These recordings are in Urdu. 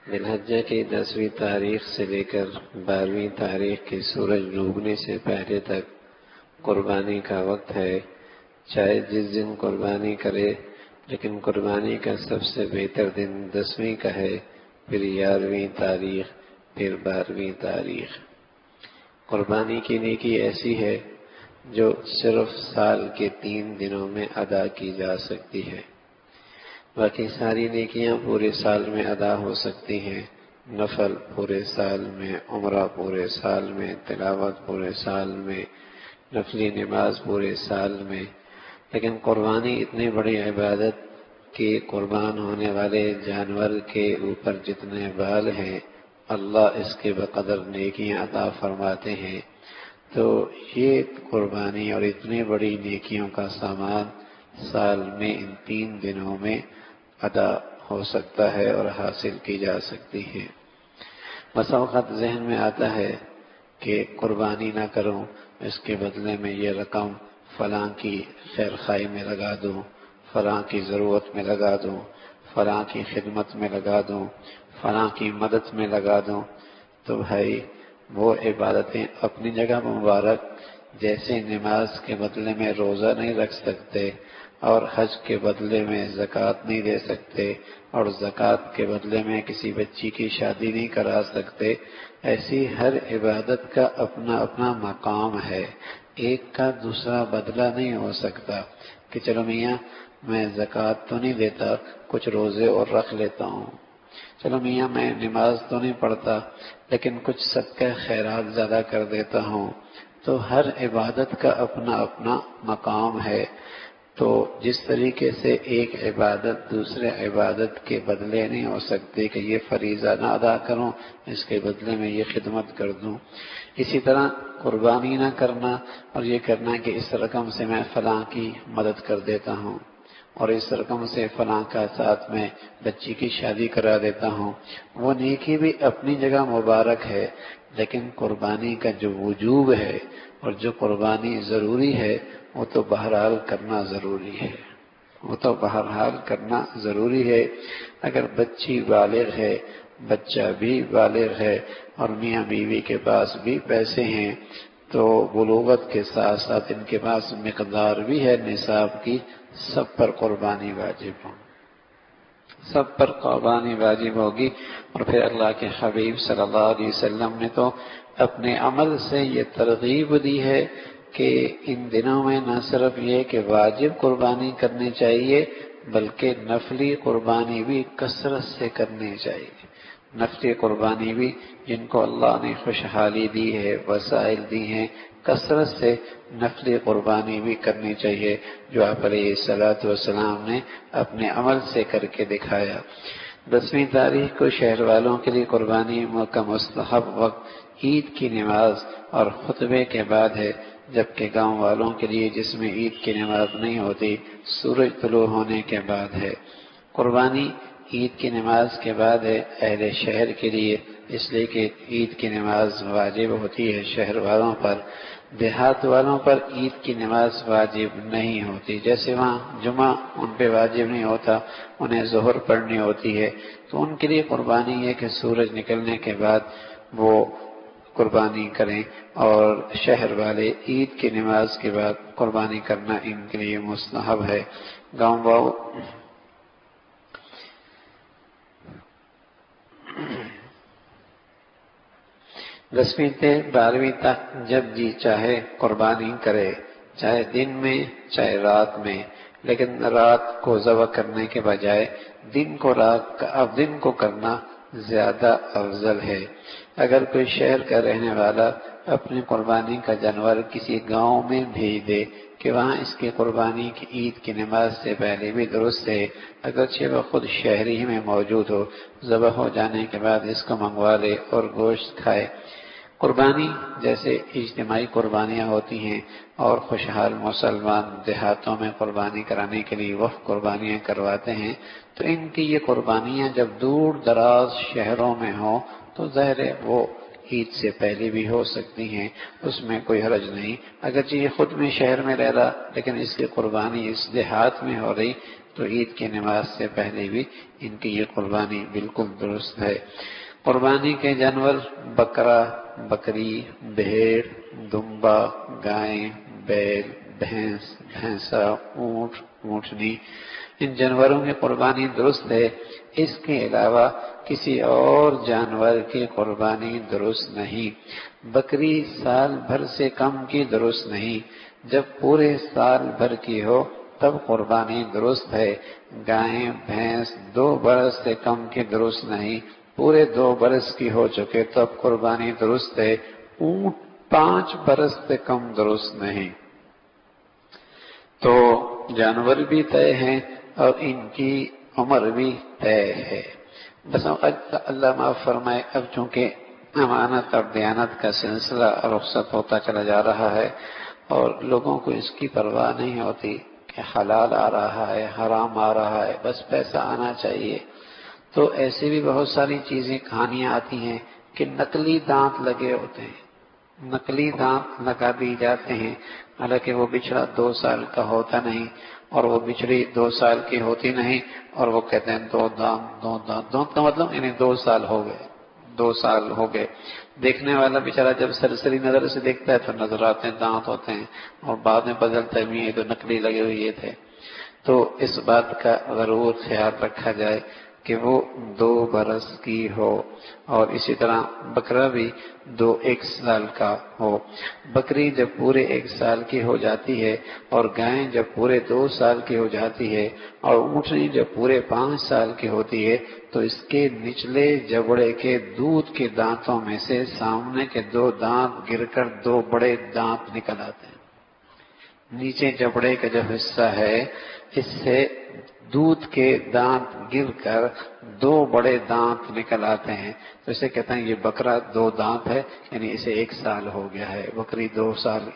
ذی الحجہ کی 10ویں تاریخ سے لے کر 12ویں تاریخ کے سورج ڈوبنے سے پہلے تک قربانی کا وقت ہے۔ چاہے جس دن قربانی کرے، لیکن قربانی کا سب سے بہتر دن 10ویں کا ہے، پھر 11ویں تاریخ، پھر 12ویں تاریخ۔ قربانی کی نیکی ایسی ہے جو صرف سال کے 3 دنوں میں ادا کی جا سکتی ہے۔ باقی ساری نیکیاں پورے سال میں ادا ہو سکتی ہیں، نفل پورے سال میں، عمرہ پورے سال میں، تلاوت پورے سال میں، نفلی نماز پورے سال میں، لیکن قربانی اتنی بڑی عبادت کہ قربان ہونے والے جانور کے اوپر جتنے بال ہیں اللہ اس کے بقدر نیکیاں عطا فرماتے ہیں۔ تو یہ قربانی اور اتنی بڑی نیکیوں کا سامان سال میں ان 3 دنوں میں ادا ہو سکتا ہے اور حاصل کی جا سکتی ہے۔ بسا اوقات ذہن میں آتا ہے کہ قربانی نہ کروں، اس کے بدلے میں یہ رقم فلاں کی خیر خواہی میں لگا دوں، فلاں کی ضرورت میں لگا دوں، فلاں کی خدمت میں لگا دوں، فلاں کی مدد میں لگا دوں۔ تو بھائی وہ عبادتیں اپنی جگہ مبارک، جیسے نماز کے بدلے میں روزہ نہیں رکھ سکتے اور حج کے بدلے میں زکوٰۃ نہیں دے سکتے اور زکوٰۃ کے بدلے میں کسی بچی کی شادی نہیں کرا سکتے، ایسی ہر عبادت کا اپنا اپنا مقام ہے، ایک کا دوسرا بدلہ نہیں ہو سکتا کہ چلو میاں میں زکوٰۃ تو نہیں دیتا، کچھ روزے اور رکھ لیتا ہوں، چلو میاں میں نماز تو نہیں پڑھتا لیکن کچھ صدقہ خیرات زیادہ کر دیتا ہوں۔ تو ہر عبادت کا اپنا اپنا مقام ہے۔ تو جس طریقے سے ایک عبادت دوسرے عبادت کے بدلے نہیں ہو سکتی کہ یہ فریضہ نہ ادا کروں اس کے بدلے میں یہ خدمت کر دوں، اسی طرح قربانی نہ کرنا اور یہ کرنا کہ اس رقم سے میں فلاں کی مدد کر دیتا ہوں اور اس رقم سے فلاں کا ساتھ میں بچی کی شادی کرا دیتا ہوں، وہ نیکی بھی اپنی جگہ مبارک ہے، لیکن قربانی کا جو وجوب ہے اور جو قربانی ضروری ہے وہ تو بہرحال کرنا ضروری ہے، وہ تو بہرحال کرنا ضروری ہے۔ اگر بچی بالغ ہے، بچہ بھی بالغ ہے اور میاں بیوی کے پاس بھی پیسے ہیں تو بلوغت کے ساتھ ساتھ ان کے پاس مقدار بھی ہے نصاب کی، سب پر قربانی واجب ہو، سب پر قربانی واجب ہوگی۔ اور پھر اللہ کے حبیب صلی اللہ علیہ وسلم نے تو اپنے عمل سے یہ ترغیب دی ہے کہ ان دنوں میں نہ صرف یہ کہ واجب قربانی کرنی چاہیے بلکہ نفلی قربانی بھی کثرت سے کرنی چاہیے، نفلی قربانی بھی جن کو اللہ نے خوشحالی دی ہے، وسائل دی ہیں، کثرت سے نفلی قربانی بھی کرنی چاہیے، جو آپ علیہ الصلوۃ والسلام نے اپنے عمل سے کر کے دکھایا۔ 10ویں تاریخ کو شہر والوں کے لیے قربانی کا مستحب وقت عید کی نماز اور خطبے کے بعد ہے، جبکہ گاؤں والوں کے لیے جس میں عید کی نماز نہیں ہوتی سورج طلوع ہونے کے بعد ہے۔ قربانی عید کی نماز کے بعد ہے اہل شہر کے لیے، اس لیے کہ عید کی نماز واجب ہوتی ہے شہر والوں پر، دیہات والوں پر عید کی نماز واجب نہیں ہوتی، جیسے وہاں جمعہ ان پہ واجب نہیں ہوتا، انہیں ظہر پڑھنی ہوتی ہے، تو ان کے لیے قربانی ہے کہ سورج نکلنے کے بعد وہ قربانی کریں، اور شہر والے عید کی نماز کے بعد قربانی کرنا ان کے لیے مستحب ہے۔ گاؤں واؤ 10ویں سے 12ویں تک جب جی چاہے قربانی کرے، چاہے دن میں چاہے رات میں، لیکن رات کو ذبح کرنے کے بجائے دن کو کرنا زیادہ افضل ہے۔ اگر کوئی شہر کا رہنے والا اپنی قربانی کا جانور کسی گاؤں میں بھیج دے کہ وہاں اس کی قربانی کی عید کی نماز سے پہلے بھی درست ہے، اگرچہ وہ خود شہری میں موجود ہو، ذبح ہو جانے کے بعد اس کو منگوا لے اور گوشت کھائے۔ قربانی جیسے اجتماعی قربانیاں ہوتی ہیں اور خوشحال مسلمان دیہاتوں میں قربانی کرانے کے لیے وقف قربانیاں کرواتے ہیں، تو ان کی یہ قربانیاں جب دور دراز شہروں میں ہوں تو ظاہر ہے وہ عید سے پہلے بھی ہو سکتی ہیں، اس میں کوئی حرج نہیں، اگرچہ یہ خود میں شہر میں رہ رہا لیکن اس کی قربانی اس دیہات میں ہو رہی، تو عید کی نماز سے پہلے بھی ان کی یہ قربانی بالکل درست ہے۔ قربانی کے جانور بکرا، بکری، بھیڑ، دمبا، گائے، بیل، بھینس، بھینسا، اونٹ، اونٹنی، ان جانوروں کی قربانی درست ہے۔ اس کے علاوہ کسی اور جانور کی قربانی درست نہیں۔ بکری سال بھر سے کم کی درست نہیں، جب پورے سال بھر کی ہو تب قربانی درست ہے۔ گائے، بھینس 2 برس سے کم کی درست نہیں، پورے 2 برس کی ہو چکے تب قربانی درست ہے۔ اونٹ 5 برس سے کم درست نہیں۔ تو جانور بھی طے ہیں اور ان کی عمر بھی طے ہے۔ بس اللہ معاف فرمائے، اب چونکہ امانت اور دیانت کا سلسلہ رخصت ہوتا چلا جا رہا ہے اور لوگوں کو اس کی پرواہ نہیں ہوتی کہ حلال آ رہا ہے، حرام آ رہا ہے، بس پیسہ آنا چاہیے، تو ایسی بھی بہت ساری چیزیں کہانیاں آتی ہیں کہ نقلی دانت لگے ہوتے ہیں، نقلی دانت لگا دی جاتے ہیں، حالانکہ وہ بچڑا 2 سال کا ہوتا نہیں اور وہ بچڑی 2 سال کی ہوتی نہیں، اور وہ کہتے ہیں 2 دانت کا مطلب یعنی 2 سال ہو گئے، 2 سال ہو گئے۔ دیکھنے والا بیچارہ جب سرسری نظر سے دیکھتا ہے تو نظر آتے ہیں دانت ہوتے ہیں، اور بعد میں بدلتا بھی ہے تو نقلی لگے ہوئے یہ تھے۔ تو اس بات کا ضرور خیال رکھا جائے کہ وہ 2 برس کی ہو، اور اسی طرح بکرا بھی 1 سال کا ہو۔ بکری جب پورے 1 سال کی ہو جاتی ہے، اور گائے جب پورے 2 سال کی ہو جاتی ہے، اور اونٹنی جب پورے 5 سال کی ہوتی ہے، تو اس کے نچلے جبڑے کے دودھ کے دانتوں میں سے سامنے کے 2 دانت گر کر 2 بڑے دانت نکل آتے ہیں۔ نیچے جبڑے کا جو حصہ ہے اس سے دودھ کے دانت گر کر 2 بڑے دانت نکل آتے ہیں، تو اسے کہتے ہیں یہ بکرا 2 دانت ہے، یعنی اسے 1 سال ہو گیا ہے، بکری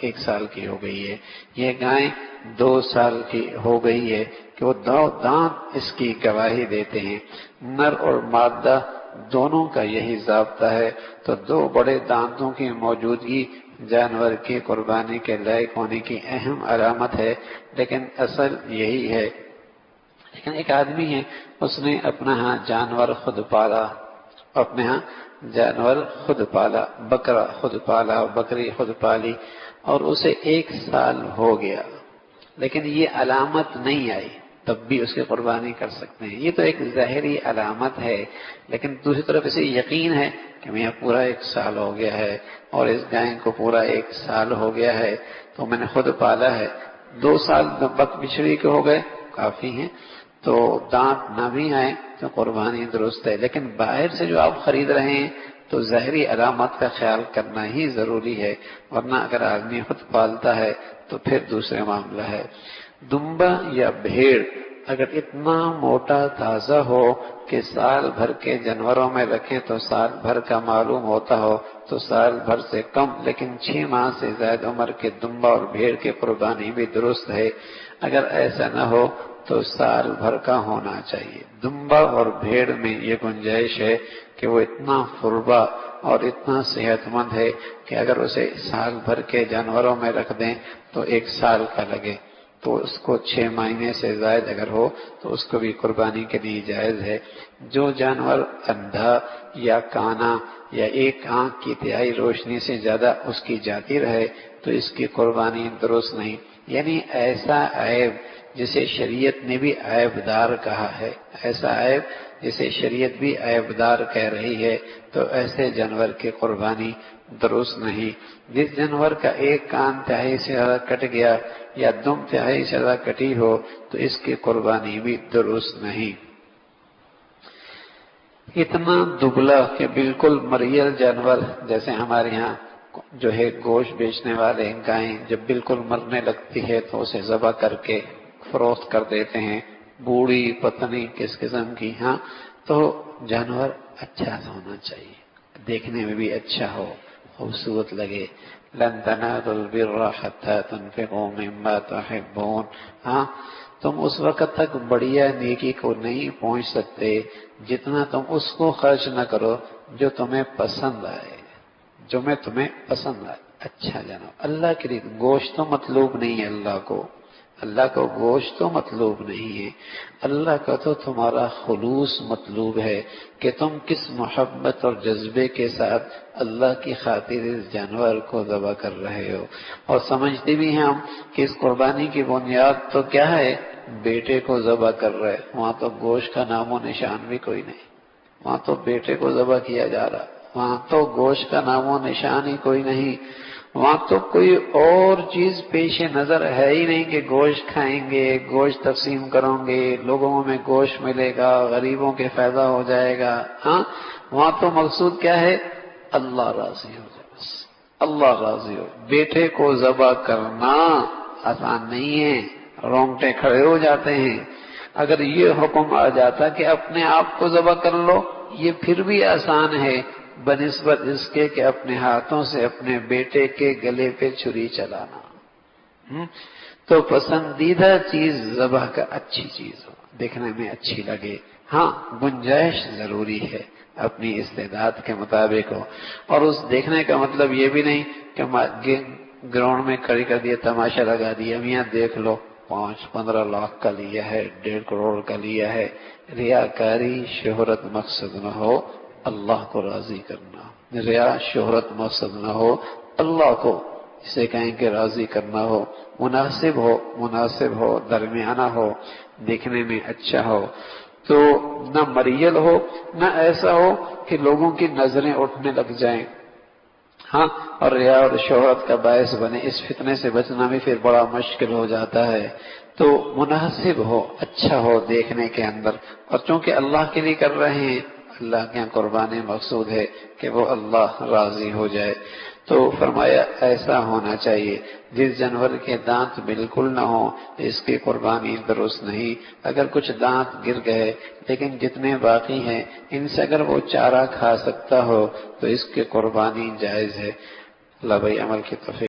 1 سال کی ہو گئی ہے۔ یہ گائے 2 سال کی ہو گئی ہے کہ وہ 2 دانت اس کی گواہی دیتے ہیں۔ نر اور مادہ دونوں کا یہی ضابطہ ہے، تو 2 بڑے دانتوں کی موجودگی جانور کی قربانی کے لائق ہونے کی اہم علامت ہے، لیکن اصل یہی ہے۔ لیکن ایک آدمی ہے، اس نے اپنا جانور خود پالا، اپنے جانور خود پالا، بکرا خود پالا، بکری خود پالی، اور اسے 1 سال ہو گیا، لیکن یہ علامت نہیں آئی، تب بھی اس کی قربانی کر سکتے ہیں۔ یہ تو ایک ظاہری علامت ہے، لیکن دوسری طرف اسے یقین ہے کہ میرا پورا 1 سال ہو گیا ہے، اور اس گائے کو پورا 1 سال ہو گیا ہے، تو میں نے خود پالا ہے۔ 2 سال بچڑی کے ہو گئے، کافی ہیں، تو دانت نہ بھی آئے تو قربانی درست ہے۔ لیکن باہر سے جو آپ خرید رہے ہیں تو ظاہری علامت کا خیال کرنا ہی ضروری ہے، ورنہ اگر آدمی خود پالتا ہے تو پھر دوسرے معاملہ ہے۔ دمبا یا بھیڑ اگر اتنا موٹا تازہ ہو کہ سال بھر کے جانوروں میں رکھیں تو سال بھر کا معلوم ہوتا ہو، تو سال بھر سے کم لیکن 6 ماہ سے زائد عمر کے دمبا اور بھیڑ کی قربانی بھی درست ہے۔ اگر ایسا نہ ہو تو سال بھر کا ہونا چاہیے۔ دمبا اور بھیڑ میں یہ گنجائش ہے کہ وہ اتنا فربا اور اتنا صحت مند ہے کہ اگر اسے سال بھر کے جانوروں میں رکھ دیں تو 1 سال کا لگے، تو اس کو 6 مہینے سے زائد اگر ہو تو اس کو بھی قربانی کے لیے جائز ہے۔ جو جانور اندھا یا کانا یا 1 آنکھ کی تہائی روشنی سے زیادہ اس کی جاتی رہے تو اس کی قربانی درست نہیں، یعنی ایسا عیب جسے شریعت نے بھی عیب دار کہا ہے، ایسا عیب جسے شریعت بھی عیب دار کہہ رہی ہے، تو ایسے جانور کی قربانی درست نہیں۔ جس جانور کا 1 کان تہائی سے زیادہ کٹ گیا یا 2 تہائی سے زیادہ کٹی ہو تو اس کی قربانی بھی درست نہیں۔ اتنا دبلا کہ بالکل مریل جانور، جیسے ہمارے ہاں جو ہے گوشت بیچنے والے گائیں جب بالکل مرنے لگتی ہے تو اسے ذبح کر کے فروخت کر دیتے ہیں، بوڑھی پتنی کس قسم کی، تو جانور اچھا ہونا چاہیے، دیکھنے میں بھی اچھا ہو، خوبصورت لگے۔ لن تنالوا البر حتى تنفقوا مما تحبون، تم اس وقت تک بڑھیا نیکی کو نہیں پہنچ سکتے جتنا تم اس کو خرچ نہ کرو جو تمہیں پسند آئے، جو تمہیں پسند آئے، اچھا جانو۔ اللہ کے لیے گوشت تو مطلوب نہیں ہے اللہ کو، اللہ کو گوشت تو مطلوب نہیں ہے، اللہ کا تو تمہارا خلوص مطلوب ہے کہ تم کس محبت اور جذبے کے ساتھ اللہ کی خاطر اس جانور کو ذبح کر رہے ہو۔ اور سمجھتے بھی ہیں ہم کہ اس قربانی کی بنیاد تو کیا ہے، بیٹے کو ذبح کر رہے، وہاں تو گوشت کا نام و نشان بھی کوئی نہیں، وہاں تو بیٹے کو ذبح کیا جا رہا، وہاں تو گوشت کا نام و نشان ہی کوئی نہیں، وہاں تو کوئی اور چیز پیش نظر ہے ہی نہیں کہ گوشت کھائیں گے، گوشت تقسیم کروں گے، لوگوں میں گوشت ملے گا، غریبوں کے فائدہ ہو جائے گا۔ ہاں، وہاں تو مقصود کیا ہے، اللہ راضی ہو جائے، بس اللہ راضی ہو۔ بیٹے کو ذبح کرنا آسان نہیں ہے، رونگٹے کھڑے ہو جاتے ہیں۔ اگر یہ حکم آ جاتا کہ اپنے آپ کو ذبح کر لو، یہ پھر بھی آسان ہے بنسبت اس کے کہ اپنے ہاتھوں سے اپنے بیٹے کے گلے پہ چھری چلانا۔ تو پسندیدہ چیز ذبح کا اچھی چیز ہو، دیکھنے میں اچھی لگے، ہاں گنجائش ضروری ہے، اپنی استعداد کے مطابق ہو۔ اور اس دیکھنے کا مطلب یہ بھی نہیں کہ گراؤنڈ میں کھڑی کر دیا، تماشا لگا دیا، میاں دیکھ لو 5-15 لاکھ کا لیا ہے، 1.5 کروڑ کا لیا ہے۔ ریاکاری شہرت مقصد نہ ہو، اللہ کو راضی کرنا، ریا شہرت مقصد نہ ہو، اللہ کو جسے کہیں کہ راضی کرنا ہو، مناسب ہو، درمیانہ ہو، دیکھنے میں اچھا ہو، تو نہ مریل ہو، نہ ایسا ہو کہ لوگوں کی نظریں اٹھنے لگ جائیں، ہاں، اور ریا اور شہرت کا باعث بنے۔ اس فتنے سے بچنا بھی پھر بڑا مشکل ہو جاتا ہے۔ تو مناسب ہو، اچھا ہو دیکھنے کے اندر، اور چونکہ اللہ کے لیے کر رہے ہیں، اللہ کے یہاں قربانی مقصود ہے کہ وہ اللہ راضی ہو جائے، تو فرمایا ایسا ہونا چاہیے جس جانور کے دانت بالکل نہ ہو، اس کی قربانی درست نہیں۔ اگر کچھ دانت گر گئے لیکن جتنے باقی ہیں ان سے اگر وہ چارہ کھا سکتا ہو تو اس کی قربانی جائز ہے۔ اللہ بھائی عمل کی توفیق